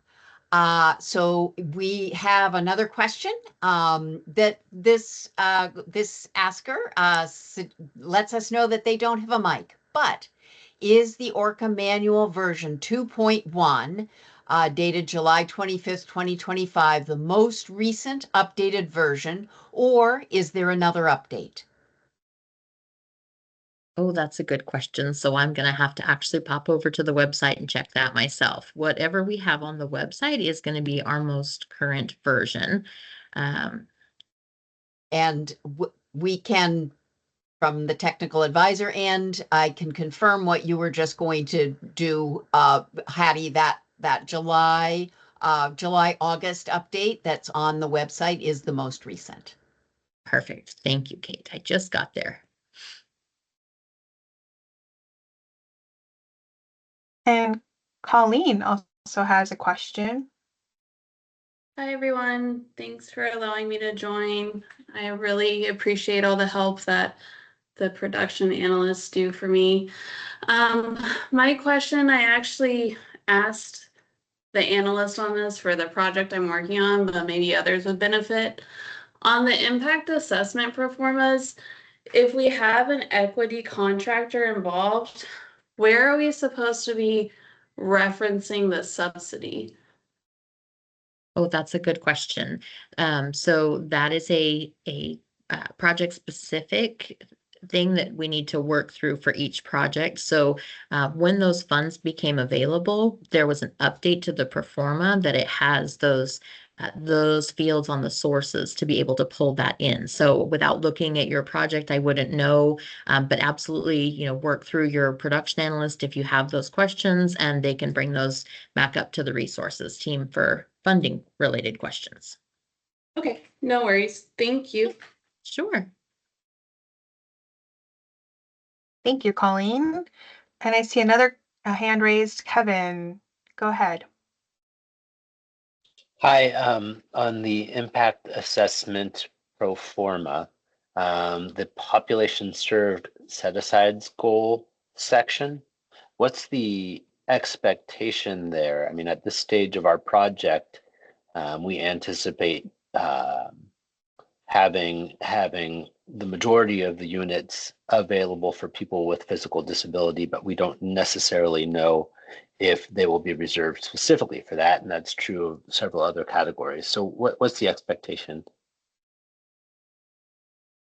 So we have another question that this asker lets us know that they don't have a mic, but is the Orca manual version 2.1 dated July 25th, 2025, the most recent updated version, or is there another update? Oh, that's a good question. So I'm going to have to actually pop over to the website and check that myself. Whatever we have on the website is going to be our most current version. And we can, from the technical advisor end, I can confirm what you were just going to do, Hattie, that July, August update that's on the website is the most recent. Perfect. Thank you, Kate. I just got there. And Colleen also has a question. Hi, everyone. Thanks for allowing me to join. I really appreciate all the help that the production analysts do for me. My question, I actually asked the analyst on this for the project I'm working on, but maybe others would benefit. On the impact assessment performance, if we have an equity contractor involved, where are we supposed to be referencing the subsidy? Oh, that's a good question. So that is a project specific thing that we need to work through for each project. So when those funds became available, there was an update to the performa that it has those fields on the sources to be able to pull that in. So without looking at your project, I wouldn't know, but absolutely, work through your production analyst if you have those questions, and they can bring those back up to the resources team for funding related questions. Okay, no worries. Thank you. Sure. Thank you, Colleen. And I see another hand raised. Kevin, go ahead. Hi, on the impact assessment pro forma, the population served set-asides goal section, what's the expectation there? I mean, at this stage of our project, we anticipate having the majority of the units available for people with physical disability, but we don't necessarily know if they will be reserved specifically for that, and that's true of several other categories. So what's the expectation?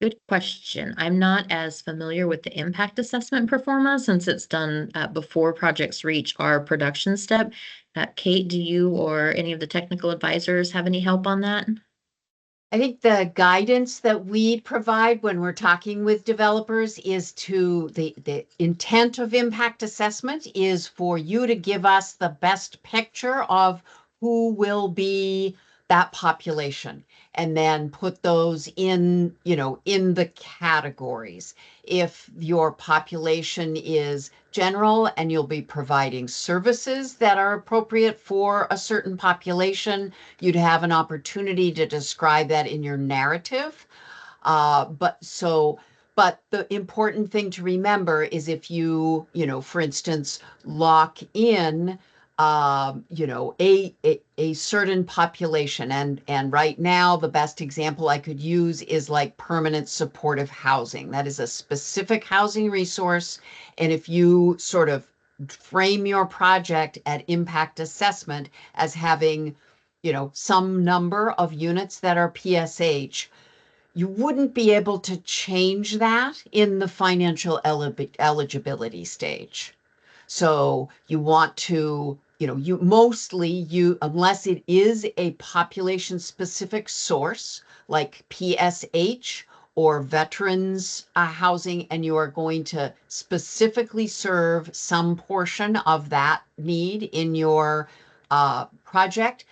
Good question. I'm not as familiar with the impact assessment performance since it's done before projects reach our production step. Kate, do you or any of the technical advisors have any help on that? I think the guidance that we provide when we're talking with developers is to the intent of impact assessment is for you to give us the best picture of who will be that population and then put those in, in the categories. If your population is general and you'll be providing services that are appropriate for a certain population, you'd have an opportunity to describe that in your narrative. But the important thing to remember is if you, for instance, lock in, a certain population, and right now the best example I could use is like permanent supportive housing. That is a specific housing resource, and if you sort of frame your project at impact assessment as having, some number of units that are PSH, you wouldn't be able to change that in the financial eligibility stage. So you want to unless it is a population specific source like PSH or veterans housing, and you are going to specifically serve some portion of that need in your project,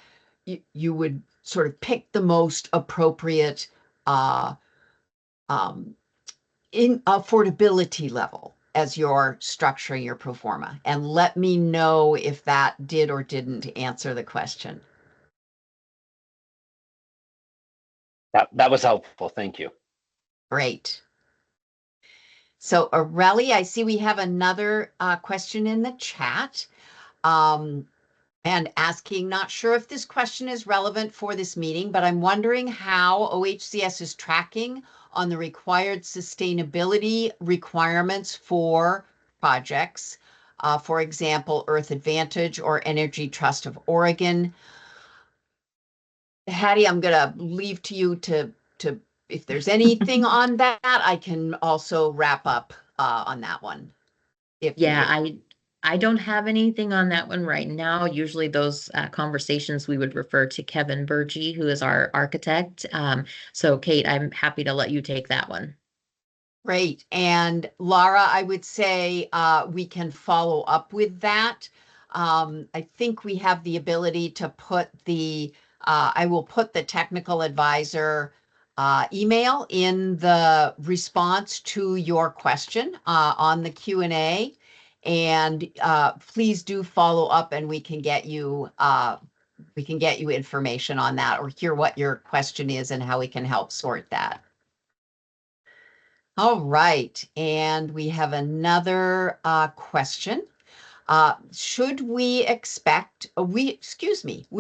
you would sort of pick the most appropriate in affordability level as you're structuring your pro forma, and let me know if that did or didn't answer the question. That was helpful. Thank you. Great. So Aurelie, I see we have another question in the chat. And asking, not sure if this question is relevant for this meeting, but I'm wondering how OHCS is tracking on the required sustainability requirements for projects. For example, Earth Advantage or Energy Trust of Oregon. Hattie, I'm gonna leave to you to if there's anything on that, I can also wrap up on that one. If Yeah, needed. I don't have anything on that one right now. Usually those conversations we would refer to Kevin Burgee, who is our architect. So Kate, I'm happy to let you take that one. Great. And Laura, I would say we can follow up with that. I think we have the ability to put I will put the technical advisor email in the response to your question on the Q&A. And please do follow up and we can get you information on that or hear what your question is and how we can help sort that. All right, and we have another question. Should we expect, we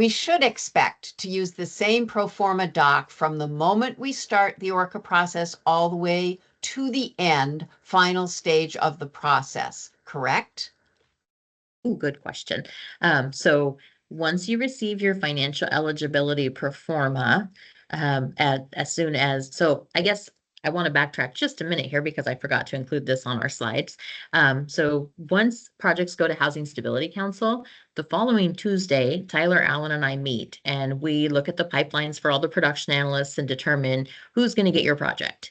should expect to use the same pro forma doc from the moment we start the ORCA process all the way to the end, final stage of the process, correct? Ooh, good question. So once you receive your financial eligibility pro forma, as soon as, so I guess I want to backtrack just a minute here because I forgot to include this on our slides. So once projects go to Housing Stability Council, the following Tuesday, Tyler, Allen, and I meet and we look at the pipelines for all the production analysts and determine who's going to get your project.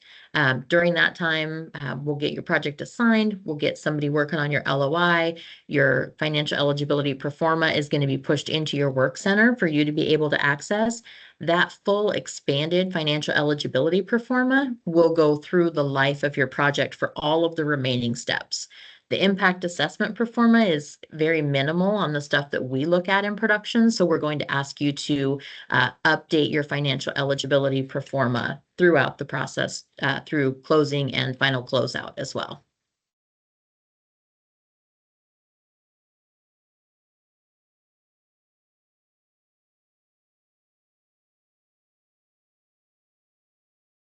During that time, we'll get your project assigned, we'll get somebody working on your LOI, your financial eligibility pro forma is going to be pushed into your work center for you to be able to access. That full expanded financial eligibility pro forma will go through the life of your project for all of the remaining steps. The impact assessment pro forma is very minimal on the stuff that we look at in production. So we're going to ask you to update your financial eligibility pro forma throughout the process, through closing and final closeout as well.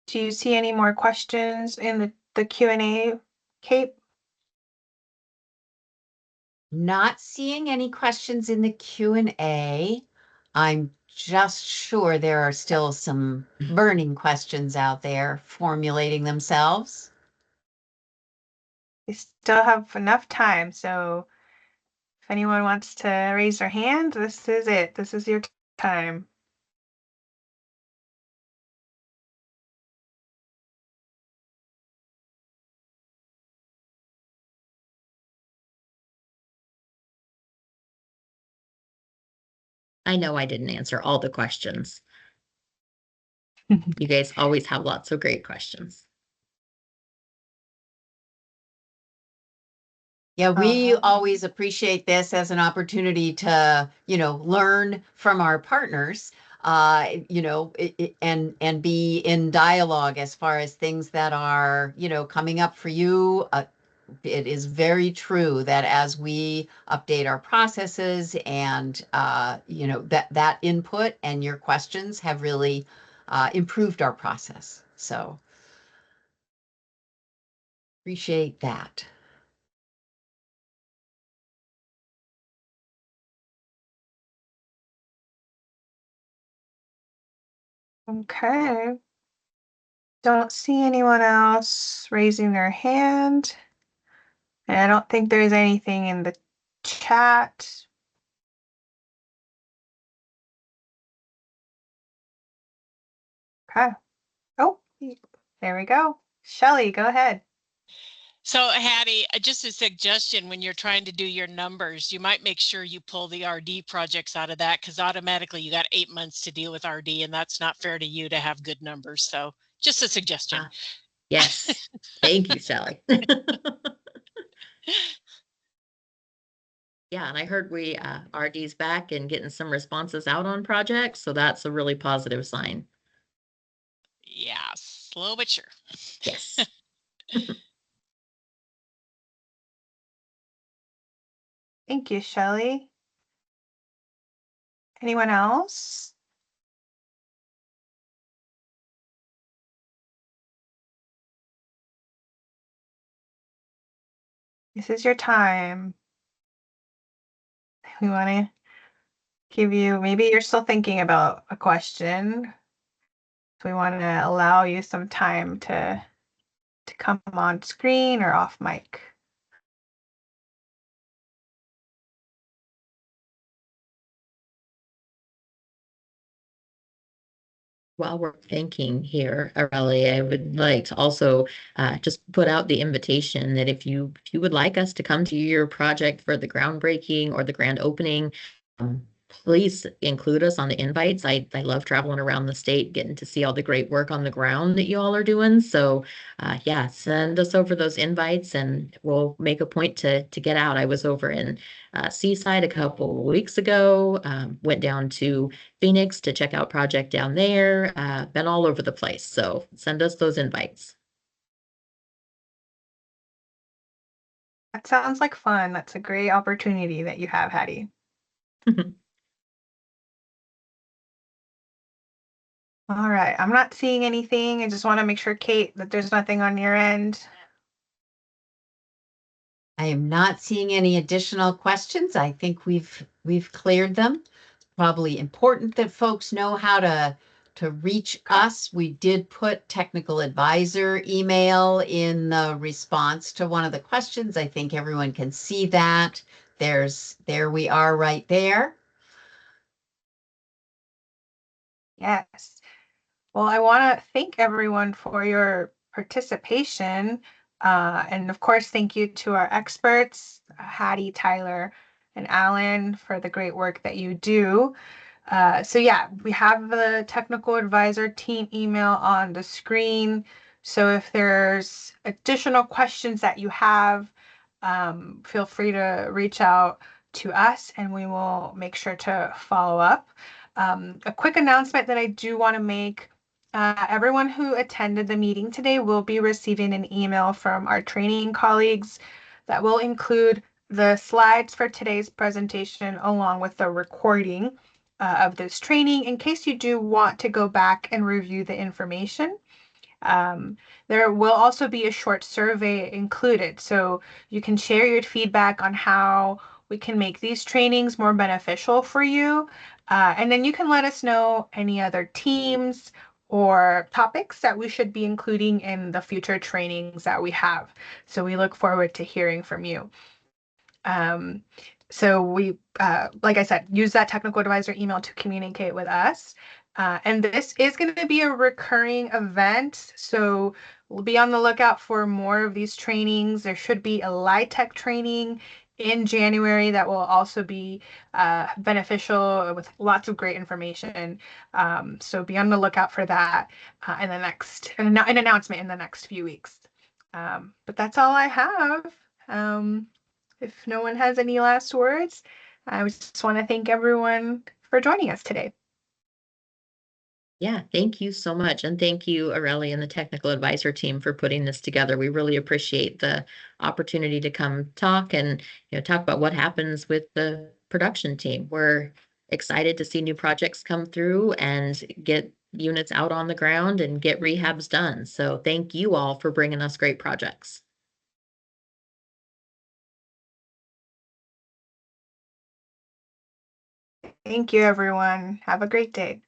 Do you see any more questions in the Q&A, Kate? Not seeing any questions in the Q&A. I'm just sure there are still some burning questions out there formulating themselves. We still have enough time, so if anyone wants to raise their hand, this is it. This is your time. I know I didn't answer all the questions. You guys always have lots of great questions. Yeah, we always appreciate this as an opportunity to, learn from our partners, and be in dialogue as far as things that are, coming up for you. It is very true that as we update our processes and, that input and your questions have really improved our process. So appreciate that. Okay. Don't see anyone else raising their hand. And I don't think there's anything in the chat. Okay. Oh, there we go. Shelley, go ahead. So Hattie, just a suggestion when you're trying to do your numbers, you might make sure you pull the RD projects out of that because automatically you got 8 months to deal with RD and that's not fair to you to have good numbers. So just a suggestion. Yes. Thank you, Shelley. Yeah, and I heard we RD's back and getting some responses out on projects, so that's a really positive sign. Yeah, slow but sure. Yes. Thank you, Shelley. Anyone else? This is your time. We want to give you, maybe you're still thinking about a question. So we want to allow you some time to come on screen or off mic. While we're thinking here, Aurelie, I would like to also just put out the invitation that if you would like us to come to your project for the groundbreaking or the grand opening, please include us on the invites. I love traveling around the state, getting to see all the great work on the ground that you all are doing. So yeah, send us over those invites and we'll make a point to get out. I was over in Seaside a couple of weeks ago, went down to Phoenix to check out project down there, been all over the place. So send us those invites. That sounds like fun. That's a great opportunity that you have, Hattie. All right, I'm not seeing anything. I just want to make sure, Kate, that there's nothing on your end. I am not seeing any additional questions. I think we've cleared them. Probably important that folks know how to reach us. We did put technical advisor email in the response to one of the questions. I think everyone can see that. There we are right there. Yes. Well, I want to thank everyone for your participation. And of course, thank you to our experts, Hattie, Tyler, and Alan, for the great work that you do. So yeah, we have the technical advisor team email on the screen. So if there's additional questions that you have, feel free to reach out to us and we will make sure to follow up. A quick announcement that I do want to make. Everyone who attended the meeting today will be receiving an email from our training colleagues that will include the slides for today's presentation along with the recording of this training in case you do want to go back and review the information. There will also be a short survey included, so you can share your feedback on how we can make these trainings more beneficial for you. And then you can let us know any other teams or topics that we should be including in the future trainings that we have. So we look forward to hearing from you. So we, like I said, use that technical advisor email to communicate with us. And this is going to be a recurring event. So we'll be on the lookout for more of these trainings. There should be a LITech training in January that will also be beneficial with lots of great information. So be on the lookout for that in the next, an announcement in the next few weeks. But that's all I have. If no one has any last words, I just want to thank everyone for joining us today. Yeah, thank you so much. And thank you, Aurelie and the technical advisor team for putting this together. We really appreciate the opportunity to come talk and talk about what happens with the production team. We're excited to see new projects come through and get units out on the ground and get rehabs done. So thank you all for bringing us great projects. Thank you, everyone. Have a great day.